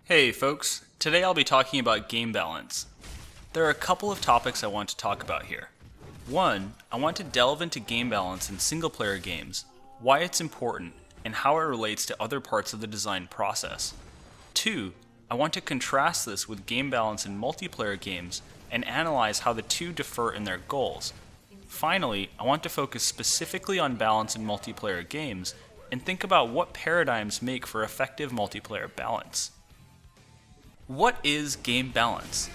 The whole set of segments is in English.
Hey folks, today I'll be talking about game balance. There are a couple of topics I want to talk about here. One, I want to delve into game balance in single-player games, why it's important, and how it relates to other parts of the design process. Two, I want to contrast this with game balance in multiplayer games and analyze how the two differ in their goals. Finally, I want to focus specifically on balance in multiplayer games and think about what paradigms make for effective multiplayer balance. What is game balance?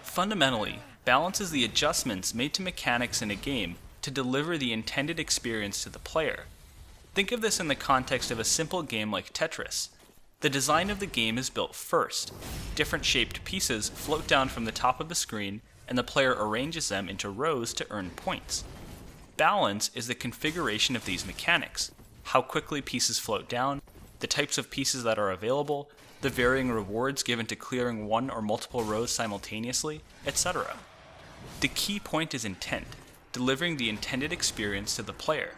Fundamentally, balance is the adjustments made to mechanics in a game to deliver the intended experience to the player. Think of this in the context of a simple game like Tetris. The design of the game is built first. Different shaped pieces float down from the top of the screen, and the player arranges them into rows to earn points. Balance is the configuration of these mechanics, how quickly pieces float down, the types of pieces that are available, the varying rewards given to clearing one or multiple rows simultaneously, etc. The key point is intent, delivering the intended experience to the player.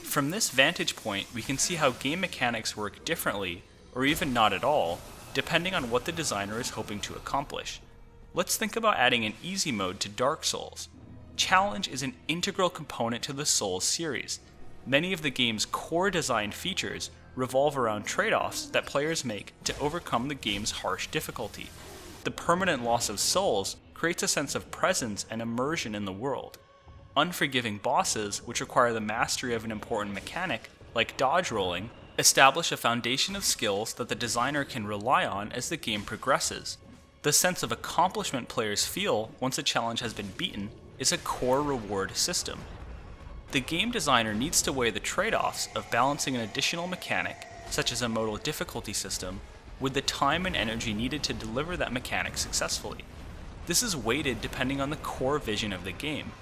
From this vantage point, we can see how game mechanics work differently, or even not at all, depending on what the designer is hoping to accomplish. Let's think about adding an easy mode to Dark Souls. Challenge is an integral component to the Souls series. Many of the game's core design features revolve around trade-offs that players make to overcome the game's harsh difficulty. The permanent loss of souls creates a sense of presence and immersion in the world. Unforgiving bosses, which require the mastery of an important mechanic, like dodge rolling, establish a foundation of skills that the designer can rely on as the game progresses. The sense of accomplishment players feel once a challenge has been beaten is a core reward system. The game designer needs to weigh the trade-offs of balancing an additional mechanic, such as a modal difficulty system, with the time and energy needed to deliver that mechanic successfully. This is weighted depending on the core vision of the game.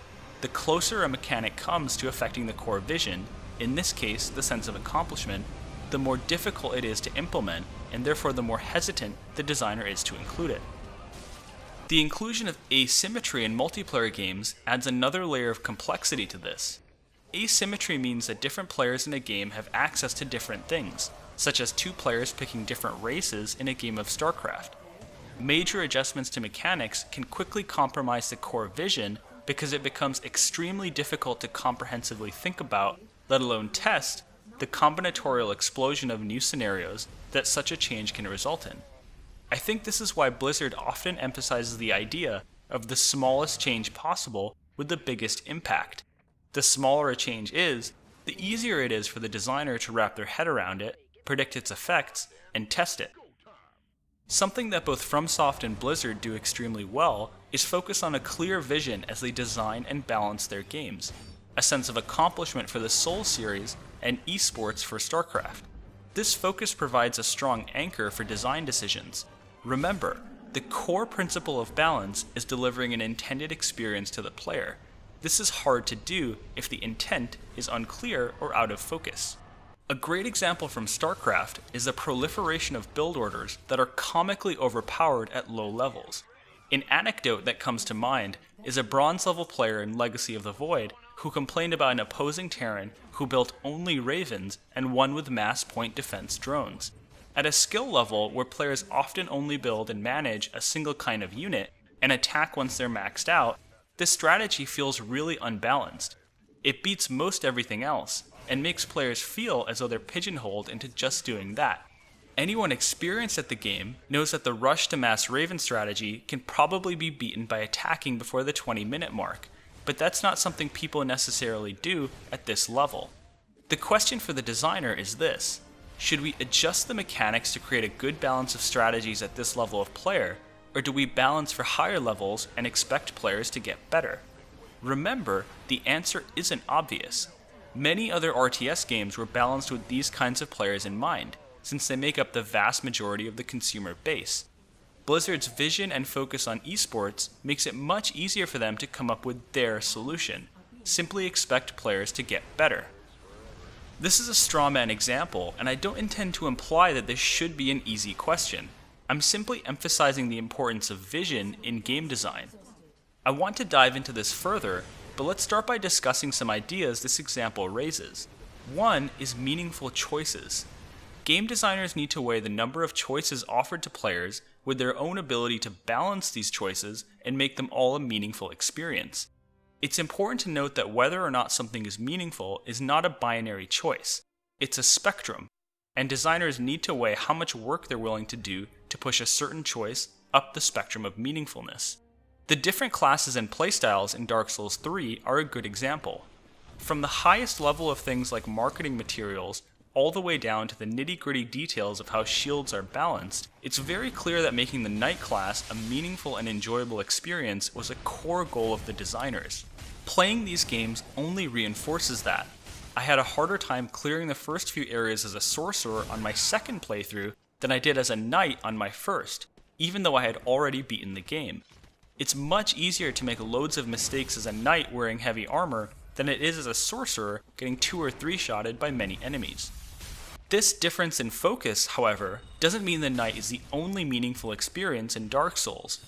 The closer a mechanic comes to affecting the core vision, in this case the sense of accomplishment, the more difficult it is to implement, and therefore the more hesitant the designer is to include it. The inclusion of asymmetry in multiplayer games adds another layer of complexity to this. Asymmetry means that different players in a game have access to different things, such as two players picking different races in a game of StarCraft. Major adjustments to mechanics can quickly compromise the core vision because it becomes extremely difficult to comprehensively think about, let alone test, the combinatorial explosion of new scenarios that such a change can result in. I think this is why Blizzard often emphasizes the idea of the smallest change possible with the biggest impact. The smaller a change is, the easier it is for the designer to wrap their head around it, predict its effects, and test it. Something that both FromSoft and Blizzard do extremely well is focus on a clear vision as they design and balance their games, a sense of accomplishment for the Souls series, and esports for StarCraft. This focus provides a strong anchor for design decisions. Remember, the core principle of balance is delivering an intended experience to the player. This is hard to do if the intent is unclear or out of focus. A great example from StarCraft is the proliferation of build orders that are comically overpowered at low levels. An anecdote that comes to mind is a bronze level player in Legacy of the Void who complained about an opposing Terran who built only ravens and won with mass point defense drones. At a skill level where players often only build and manage a single kind of unit and attack once they're maxed out, this strategy feels really unbalanced. It beats most everything else, and makes players feel as though they're pigeonholed into just doing that. Anyone experienced at the game knows that the rush to mass Raven strategy can probably be beaten by attacking before the 20-minute mark, but that's not something people necessarily do at this level. The question for the designer is this: should we adjust the mechanics to create a good balance of strategies at this level of player, or do we balance for higher levels and expect players to get better? Remember, the answer isn't obvious. Many other RTS games were balanced with these kinds of players in mind, since they make up the vast majority of the consumer base. Blizzard's vision and focus on esports makes it much easier for them to come up with their solution. Simply expect players to get better. This is a straw man example, and I don't intend to imply that this should be an easy question. I'm simply emphasizing the importance of vision in game design. I want to dive into this further, but let's start by discussing some ideas this example raises. One is meaningful choices. Game designers need to weigh the number of choices offered to players with their own ability to balance these choices and make them all a meaningful experience. It's important to note that whether or not something is meaningful is not a binary choice. It's a spectrum, and designers need to weigh how much work they're willing to do to push a certain choice up the spectrum of meaningfulness. The different classes and playstyles in Dark Souls 3 are a good example. From the highest level of things like marketing materials all the way down to the nitty-gritty details of how shields are balanced, it's very clear that making the Knight class a meaningful and enjoyable experience was a core goal of the designers. Playing these games only reinforces that. I had a harder time clearing the first few areas as a sorcerer on my second playthrough than I did as a knight on my first, even though I had already beaten the game. It's much easier to make loads of mistakes as a knight wearing heavy armor than it is as a sorcerer getting 2 or 3 shotted by many enemies. This difference in focus, however, doesn't mean the knight is the only meaningful experience in Dark Souls.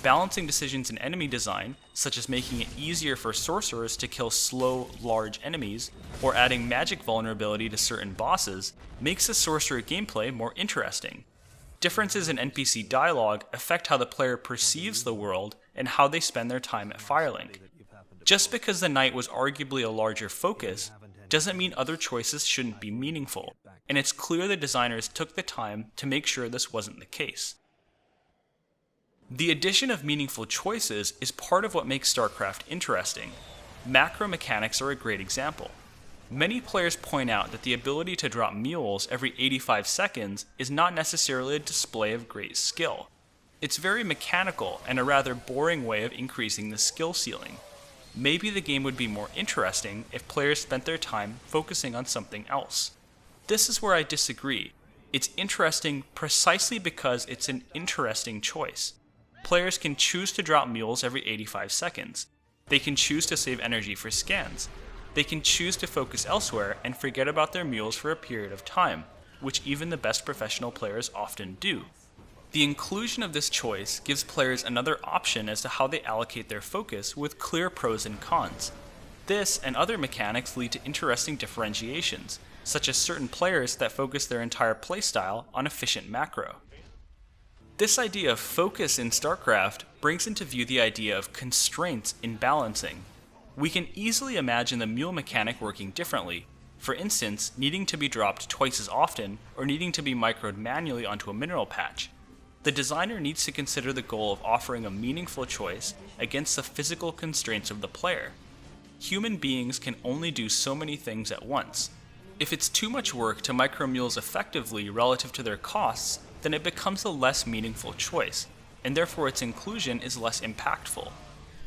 Balancing decisions in enemy design, such as making it easier for sorcerers to kill slow, large enemies, or adding magic vulnerability to certain bosses, makes the sorcerer gameplay more interesting. Differences in NPC dialogue affect how the player perceives the world and how they spend their time at Firelink. Just because the knight was arguably a larger focus, doesn't mean other choices shouldn't be meaningful, and it's clear the designers took the time to make sure this wasn't the case. The addition of meaningful choices is part of what makes StarCraft interesting. Macro mechanics are a great example. Many players point out that the ability to drop mules every 85 seconds is not necessarily a display of great skill. It's very mechanical and a rather boring way of increasing the skill ceiling. Maybe the game would be more interesting if players spent their time focusing on something else. This is where I disagree. It's interesting precisely because it's an interesting choice. Players can choose to drop mules every 85 seconds. They can choose to save energy for scans. They can choose to focus elsewhere and forget about their mules for a period of time, which even the best professional players often do. The inclusion of this choice gives players another option as to how they allocate their focus with clear pros and cons. This and other mechanics lead to interesting differentiations, such as certain players that focus their entire playstyle on efficient macro. This idea of focus in StarCraft brings into view the idea of constraints in balancing. We can easily imagine the mule mechanic working differently, for instance, needing to be dropped twice as often or needing to be microed manually onto a mineral patch. The designer needs to consider the goal of offering a meaningful choice against the physical constraints of the player. Human beings can only do so many things at once. If it's too much work to micro mules effectively relative to their costs, then it becomes a less meaningful choice, and therefore its inclusion is less impactful.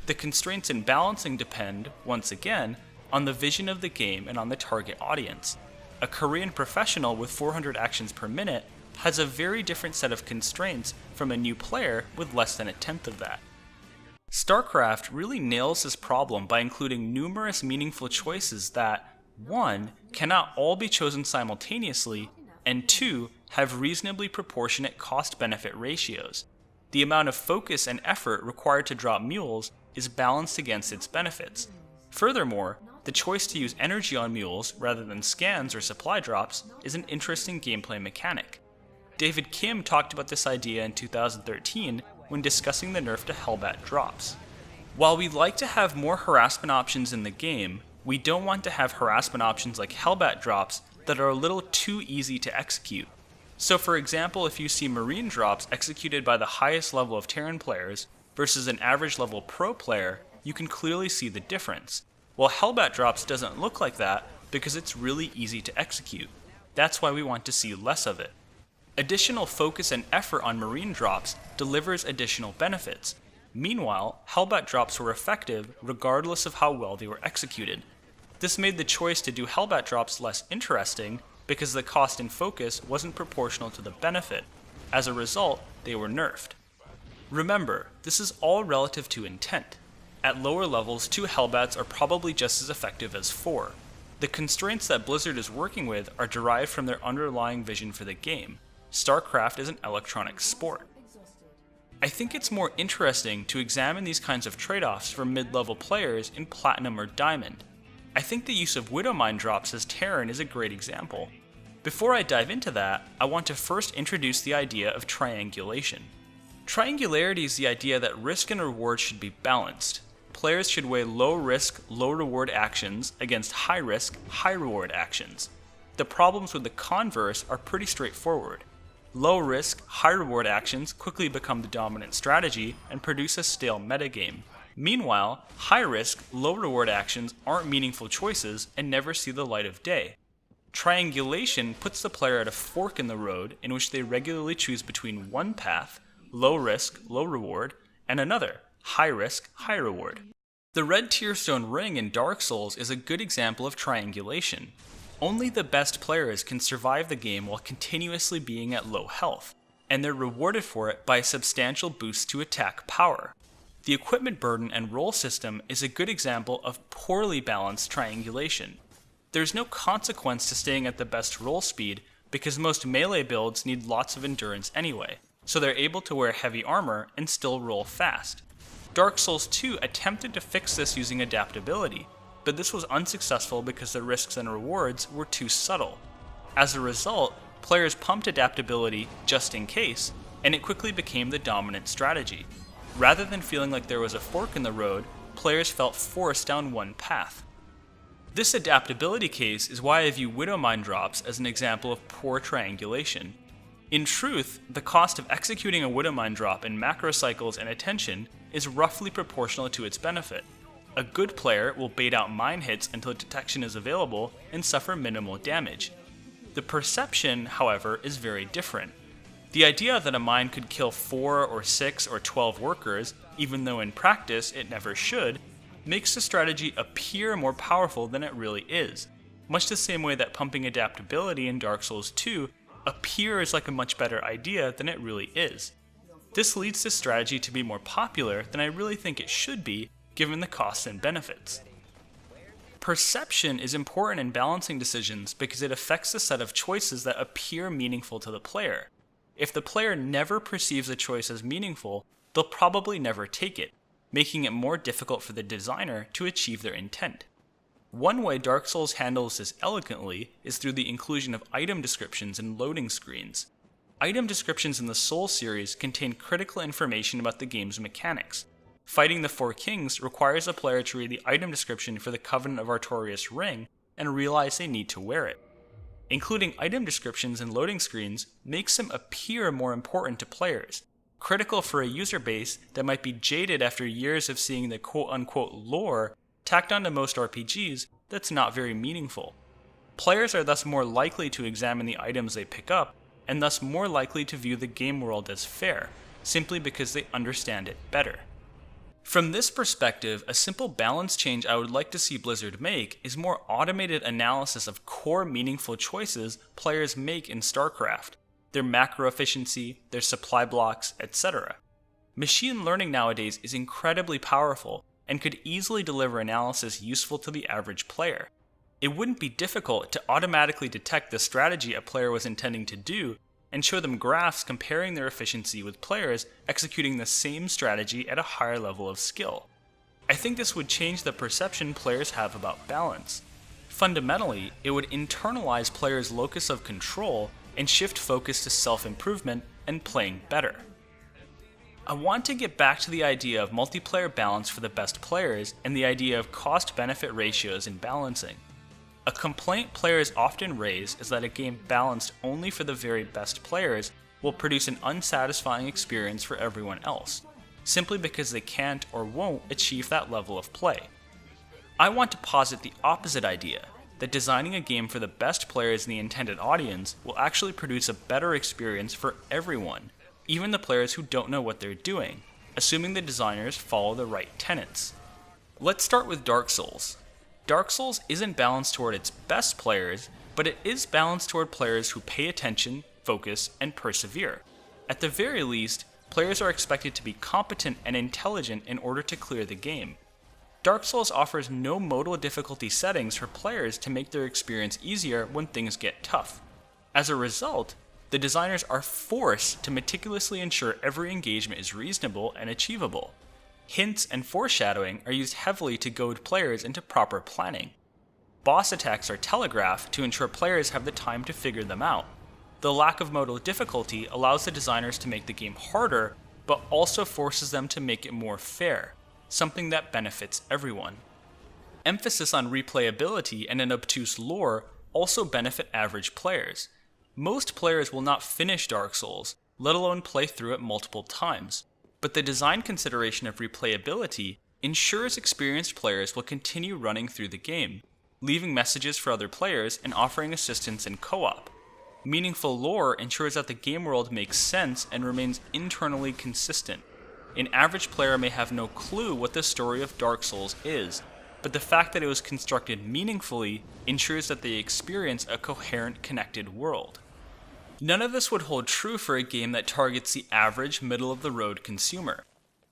The constraints in balancing depend, once again, on the vision of the game and on the target audience. A Korean professional with 400 actions per minute has a very different set of constraints from a new player with less than a tenth of that. StarCraft really nails this problem by including numerous meaningful choices that, 1, cannot all be chosen simultaneously, and 2, have reasonably proportionate cost-benefit ratios. The amount of focus and effort required to drop mules is balanced against its benefits. Furthermore, the choice to use energy on mules rather than scans or supply drops is an interesting gameplay mechanic. David Kim talked about this idea in 2013 when discussing the nerf to Hellbat drops. While we'd like to have more harassment options in the game, we don't want to have harassment options like Hellbat drops that are a little too easy to execute. So for example, if you see Marine drops executed by the highest level of Terran players versus an average level pro player, you can clearly see the difference. While Hellbat drops doesn't look like that because it's really easy to execute. That's why we want to see less of it. Additional focus and effort on Marine drops delivers additional benefits. Meanwhile, Hellbat drops were effective regardless of how well they were executed. This made the choice to do Hellbat drops less interesting because the cost and focus wasn't proportional to the benefit. As a result, they were nerfed. Remember, this is all relative to intent. At lower levels, 2 Hellbats are probably just as effective as 4. The constraints that Blizzard is working with are derived from their underlying vision for the game. StarCraft is an electronic sport. I think it's more interesting to examine these kinds of trade-offs for mid-level players in Platinum or Diamond. I think the use of Widowmine drops as Terran is a great example. Before I dive into that, I want to first introduce the idea of triangulation. Triangularity is the idea that risk and reward should be balanced. Players should weigh low-risk, low-reward actions against high-risk, high-reward actions. The problems with the converse are pretty straightforward. Low-risk, high-reward actions quickly become the dominant strategy and produce a stale metagame. Meanwhile, high-risk, low-reward actions aren't meaningful choices and never see the light of day. Triangulation puts the player at a fork in the road in which they regularly choose between one path, low-risk, low-reward, and another, high-risk, high-reward. The red Tearstone ring in Dark Souls is a good example of triangulation. Only the best players can survive the game while continuously being at low health, and they're rewarded for it by a substantial boost to attack power. The equipment burden and roll system is a good example of poorly balanced triangulation. There's no consequence to staying at the best roll speed because most melee builds need lots of endurance anyway, so they're able to wear heavy armor and still roll fast. Dark Souls 2 attempted to fix this using adaptability, but this was unsuccessful because the risks and rewards were too subtle. As a result, players pumped adaptability just in case, and it quickly became the dominant strategy. Rather than feeling like there was a fork in the road, players felt forced down one path. This adaptability case is why I view Widowmine drops as an example of poor triangulation. In truth, the cost of executing a Widowmine drop in macro cycles and attention is roughly proportional to its benefit. A good player will bait out mine hits until detection is available and suffer minimal damage. The perception, however, is very different. The idea that a mine could kill 4 or 6 or 12 workers, even though in practice it never should, makes the strategy appear more powerful than it really is, much the same way that pumping adaptability in Dark Souls 2 appears like a much better idea than it really is. This leads the strategy to be more popular than I really think it should be, given the costs and benefits. Perception is important in balancing decisions because it affects the set of choices that appear meaningful to the player. If the player never perceives a choice as meaningful, they'll probably never take it, making it more difficult for the designer to achieve their intent. One way Dark Souls handles this elegantly is through the inclusion of item descriptions and loading screens. Item descriptions in the Souls series contain critical information about the game's mechanics. Fighting the Four Kings requires a player to read the item description for the Covenant of Artorias ring and realize they need to wear it. Including item descriptions and loading screens makes them appear more important to players, critical for a user base that might be jaded after years of seeing the quote-unquote lore tacked onto most RPGs that's not very meaningful. Players are thus more likely to examine the items they pick up, and thus more likely to view the game world as fair, simply because they understand it better. From this perspective, a simple balance change I would like to see Blizzard make is more automated analysis of core meaningful choices players make in StarCraft, their macro efficiency, their supply blocks, etc. Machine learning nowadays is incredibly powerful and could easily deliver analysis useful to the average player. It wouldn't be difficult to automatically detect the strategy a player was intending to do and show them graphs comparing their efficiency with players executing the same strategy at a higher level of skill. I think this would change the perception players have about balance. Fundamentally, it would internalize players' locus of control and shift focus to self-improvement and playing better. I want to get back to the idea of multiplayer balance for the best players and the idea of cost-benefit ratios in balancing. A complaint players often raise is that a game balanced only for the very best players will produce an unsatisfying experience for everyone else, simply because they can't or won't achieve that level of play. I want to posit the opposite idea, that designing a game for the best players in the intended audience will actually produce a better experience for everyone, even the players who don't know what they're doing, assuming the designers follow the right tenets. Let's start with Dark Souls. Dark Souls isn't balanced toward its best players, but it is balanced toward players who pay attention, focus, and persevere. At the very least, players are expected to be competent and intelligent in order to clear the game. Dark Souls offers no modal difficulty settings for players to make their experience easier when things get tough. As a result, the designers are forced to meticulously ensure every engagement is reasonable and achievable. Hints and foreshadowing are used heavily to goad players into proper planning. Boss attacks are telegraphed to ensure players have the time to figure them out. The lack of modal difficulty allows the designers to make the game harder, but also forces them to make it more fair, something that benefits everyone. Emphasis on replayability and an obtuse lore also benefit average players. Most players will not finish Dark Souls, let alone play through it multiple times, but the design consideration of replayability ensures experienced players will continue running through the game, leaving messages for other players and offering assistance in co-op. Meaningful lore ensures that the game world makes sense and remains internally consistent. An average player may have no clue what the story of Dark Souls is, but the fact that it was constructed meaningfully ensures that they experience a coherent, connected world. None of this would hold true for a game that targets the average, middle-of-the-road consumer.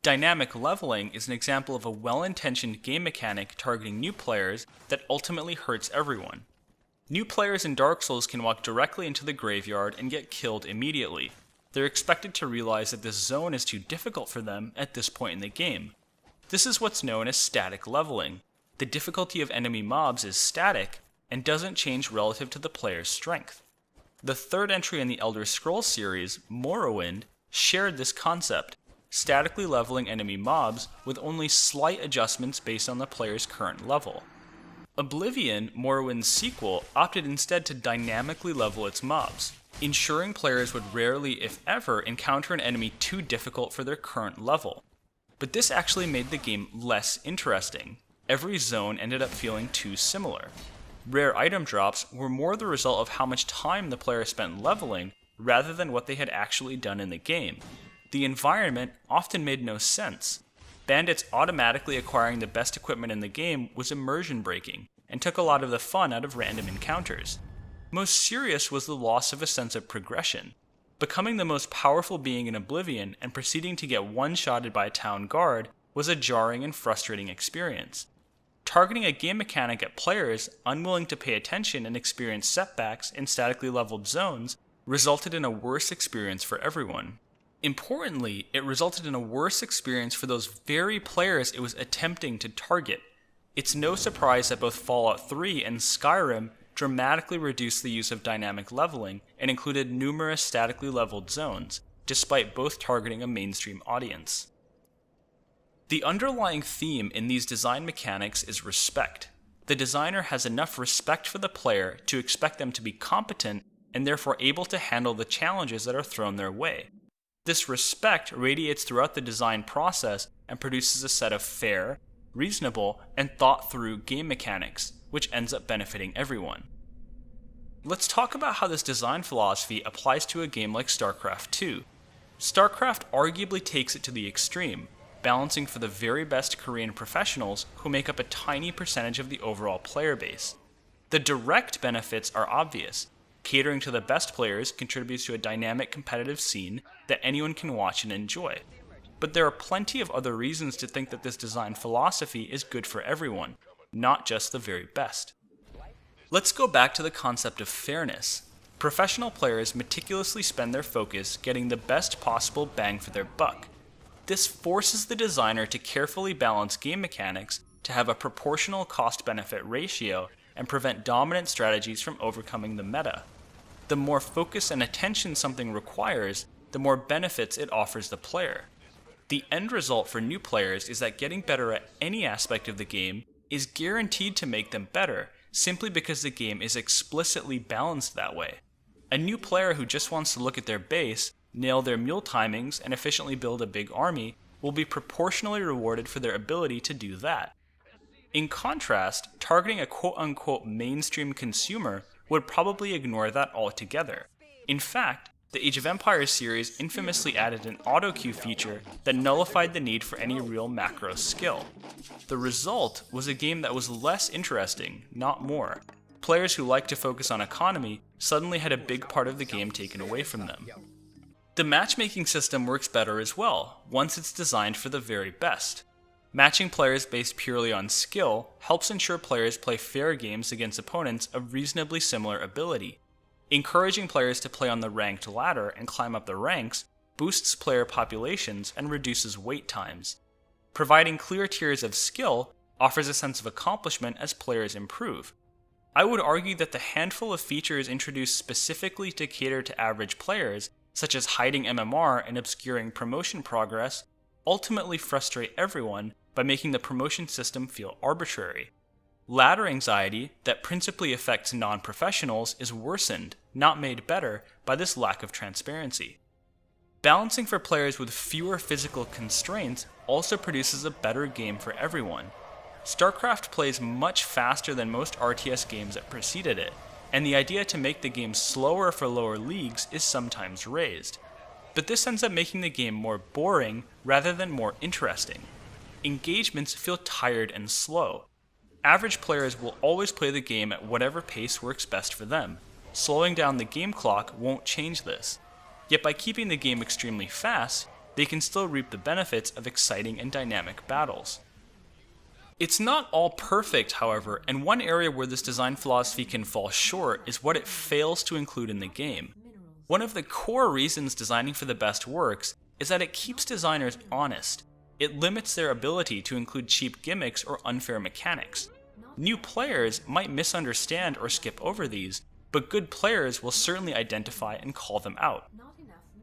Dynamic leveling is an example of a well-intentioned game mechanic targeting new players that ultimately hurts everyone. New players in Dark Souls can walk directly into the graveyard and get killed immediately. They're expected to realize that this zone is too difficult for them at this point in the game. This is what's known as static leveling. The difficulty of enemy mobs is static and doesn't change relative to the player's strength. The third entry in the Elder Scrolls series, Morrowind, shared this concept, statically leveling enemy mobs with only slight adjustments based on the player's current level. Oblivion, Morrowind's sequel, opted instead to dynamically level its mobs, ensuring players would rarely, if ever, encounter an enemy too difficult for their current level. But this actually made the game less interesting. Every zone ended up feeling too similar. Rare item drops were more the result of how much time the player spent leveling rather than what they had actually done in the game. The environment often made no sense. Bandits automatically acquiring the best equipment in the game was immersion breaking, and took a lot of the fun out of random encounters. Most serious was the loss of a sense of progression. Becoming the most powerful being in Oblivion and proceeding to get one-shotted by a town guard was a jarring and frustrating experience. Targeting a game mechanic at players unwilling to pay attention and experience setbacks in statically leveled zones resulted in a worse experience for everyone. Importantly, it resulted in a worse experience for those very players it was attempting to target. It's no surprise that both Fallout 3 and Skyrim dramatically reduced the use of dynamic leveling and included numerous statically leveled zones, despite both targeting a mainstream audience. The underlying theme in these design mechanics is respect. The designer has enough respect for the player to expect them to be competent and therefore able to handle the challenges that are thrown their way. This respect radiates throughout the design process and produces a set of fair, reasonable, and thought-through game mechanics, which ends up benefiting everyone. Let's talk about how this design philosophy applies to a game like StarCraft 2. StarCraft arguably takes it to the extreme, balancing for the very best Korean professionals who make up a tiny percentage of the overall player base. The direct benefits are obvious. Catering to the best players contributes to a dynamic competitive scene that anyone can watch and enjoy. But there are plenty of other reasons to think that this design philosophy is good for everyone, not just the very best. Let's go back to the concept of fairness. Professional players meticulously spend their focus getting the best possible bang for their buck. This forces the designer to carefully balance game mechanics to have a proportional cost-benefit ratio and prevent dominant strategies from overcoming the meta. The more focus and attention something requires, the more benefits it offers the player. The end result for new players is that getting better at any aspect of the game is guaranteed to make them better, simply because the game is explicitly balanced that way. A new player who just wants to look at their base, nail their mule timings, and efficiently build a big army will be proportionally rewarded for their ability to do that. In contrast, targeting a quote-unquote mainstream consumer would probably ignore that altogether. In fact, the Age of Empires series infamously added an auto-queue feature that nullified the need for any real macro skill. The result was a game that was less interesting, not more. Players who like to focus on economy suddenly had a big part of the game taken away from them. The matchmaking system works better as well, once it's designed for the very best. Matching players based purely on skill helps ensure players play fair games against opponents of reasonably similar ability. Encouraging players to play on the ranked ladder and climb up the ranks boosts player populations and reduces wait times. Providing clear tiers of skill offers a sense of accomplishment as players improve. I would argue that the handful of features introduced specifically to cater to average players, such as hiding MMR and obscuring promotion progress, ultimately frustrate everyone by making the promotion system feel arbitrary. Ladder anxiety, that principally affects non-professionals, is worsened, not made better, by this lack of transparency. Balancing for players with fewer physical constraints also produces a better game for everyone. StarCraft plays much faster than most RTS games that preceded it, and the idea to make the game slower for lower leagues is sometimes raised. But this ends up making the game more boring rather than more interesting. Engagements feel tired and slow. Average players will always play the game at whatever pace works best for them. Slowing down the game clock won't change this. Yet by keeping the game extremely fast, they can still reap the benefits of exciting and dynamic battles. It's not all perfect, however, and one area where this design philosophy can fall short is what it fails to include in the game. One of the core reasons designing for the best works is that it keeps designers honest. It limits their ability to include cheap gimmicks or unfair mechanics. New players might misunderstand or skip over these, but good players will certainly identify and call them out.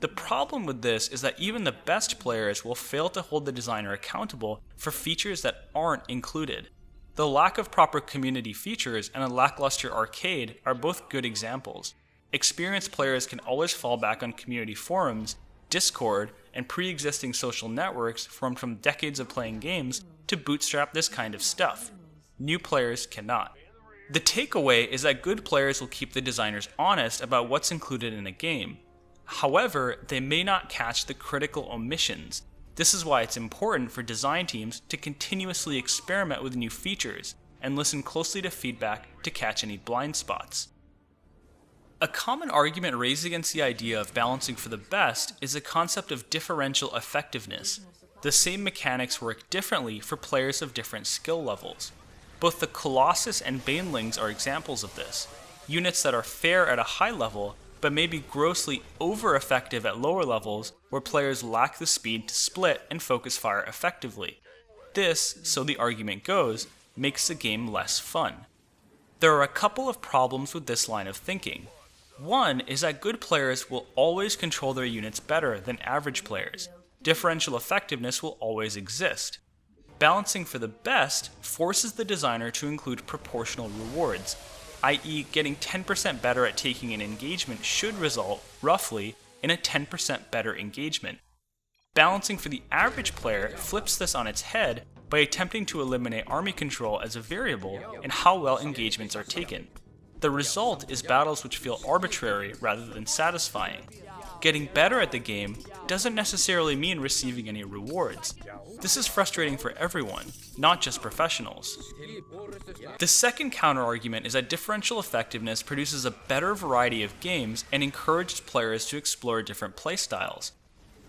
The problem with this is that even the best players will fail to hold the designer accountable for features that aren't included. The lack of proper community features and a lackluster arcade are both good examples. Experienced players can always fall back on community forums, Discord, and pre-existing social networks formed from decades of playing games to bootstrap this kind of stuff. New players cannot. The takeaway is that good players will keep the designers honest about what's included in a game. However, they may not catch the critical omissions. This is why it's important for design teams to continuously experiment with new features and listen closely to feedback to catch any blind spots. A common argument raised against the idea of balancing for the best is the concept of differential effectiveness. The same mechanics work differently for players of different skill levels. Both the Colossus and Banelings are examples of this, units that are fair at a high level but may be grossly over-effective at lower levels where players lack the speed to split and focus fire effectively. This, so the argument goes, makes the game less fun. There are a couple of problems with this line of thinking. One is that good players will always control their units better than average players. Differential effectiveness will always exist. Balancing for the best forces the designer to include proportional rewards, i.e. getting 10% better at taking an engagement should result, roughly, in a 10% better engagement. Balancing for the average player flips this on its head by attempting to eliminate army control as a variable in how well engagements are taken. The result is battles which feel arbitrary rather than satisfying. Getting better at the game doesn't necessarily mean receiving any rewards. This is frustrating for everyone, not just professionals. The second counterargument is that differential effectiveness produces a better variety of games and encourages players to explore different playstyles.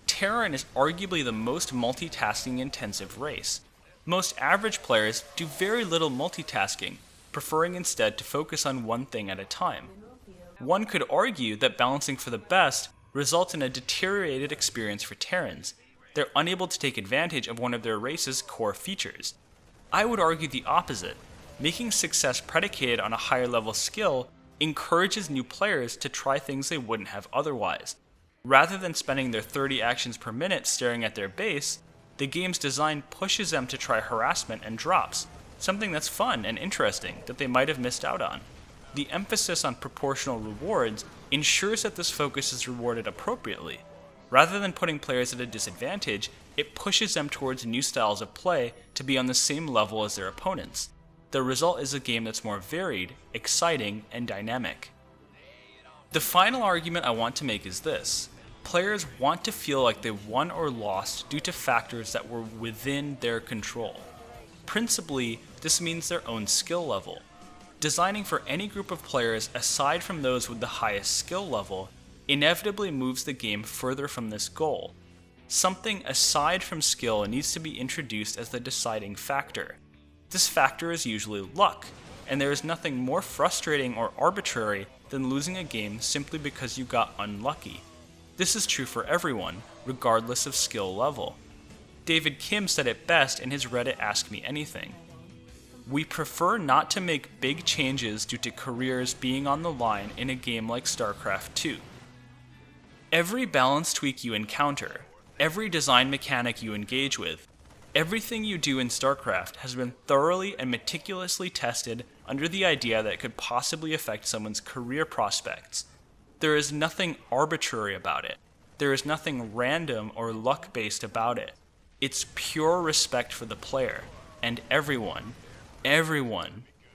Terran is arguably the most multitasking-intensive race. Most average players do very little multitasking, preferring instead to focus on one thing at a time. One could argue that balancing for the best results in a deteriorated experience for Terrans. They're unable to take advantage of one of their race's core features. I would argue the opposite. Making success predicated on a higher level skill encourages new players to try things they wouldn't have otherwise. Rather than spending their 30 actions per minute staring at their base, the game's design pushes them to try harassment and drops, something that's fun and interesting that they might have missed out on. The emphasis on proportional rewards ensures that this focus is rewarded appropriately. Rather than putting players at a disadvantage, it pushes them towards new styles of play to be on the same level as their opponents. The result is a game that's more varied, exciting, and dynamic. The final argument I want to make is this. Players want to feel like they've won or lost due to factors that were within their control. Principally, this means their own skill level. Designing for any group of players aside from those with the highest skill level inevitably moves the game further from this goal. Something aside from skill needs to be introduced as the deciding factor. This factor is usually luck, and there is nothing more frustrating or arbitrary than losing a game simply because you got unlucky. This is true for everyone, regardless of skill level. David Kim said it best in his Reddit Ask Me Anything. We prefer not to make big changes due to careers being on the line in a game like StarCraft 2. Every balance tweak you encounter, every design mechanic you engage with, everything you do in StarCraft has been thoroughly and meticulously tested under the idea that it could possibly affect someone's career prospects. There is nothing arbitrary about it. There is nothing random or luck-based about it. It's pure respect for the player, and everyone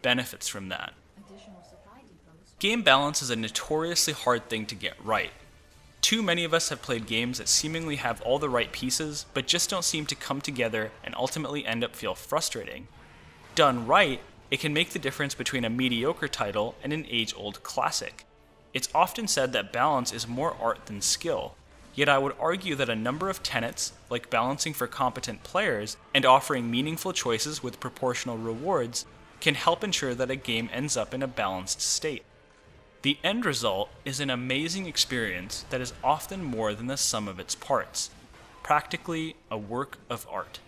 benefits from that. Game balance is a notoriously hard thing to get right. Too many of us have played games that seemingly have all the right pieces, but just don't seem to come together and ultimately end up feel frustrating. Done right, it can make the difference between a mediocre title and an age-old classic. It's often said that balance is more art than skill, yet I would argue that a number of tenets, like balancing for competent players and offering meaningful choices with proportional rewards, can help ensure that a game ends up in a balanced state. The end result is an amazing experience that is often more than the sum of its parts, practically a work of art.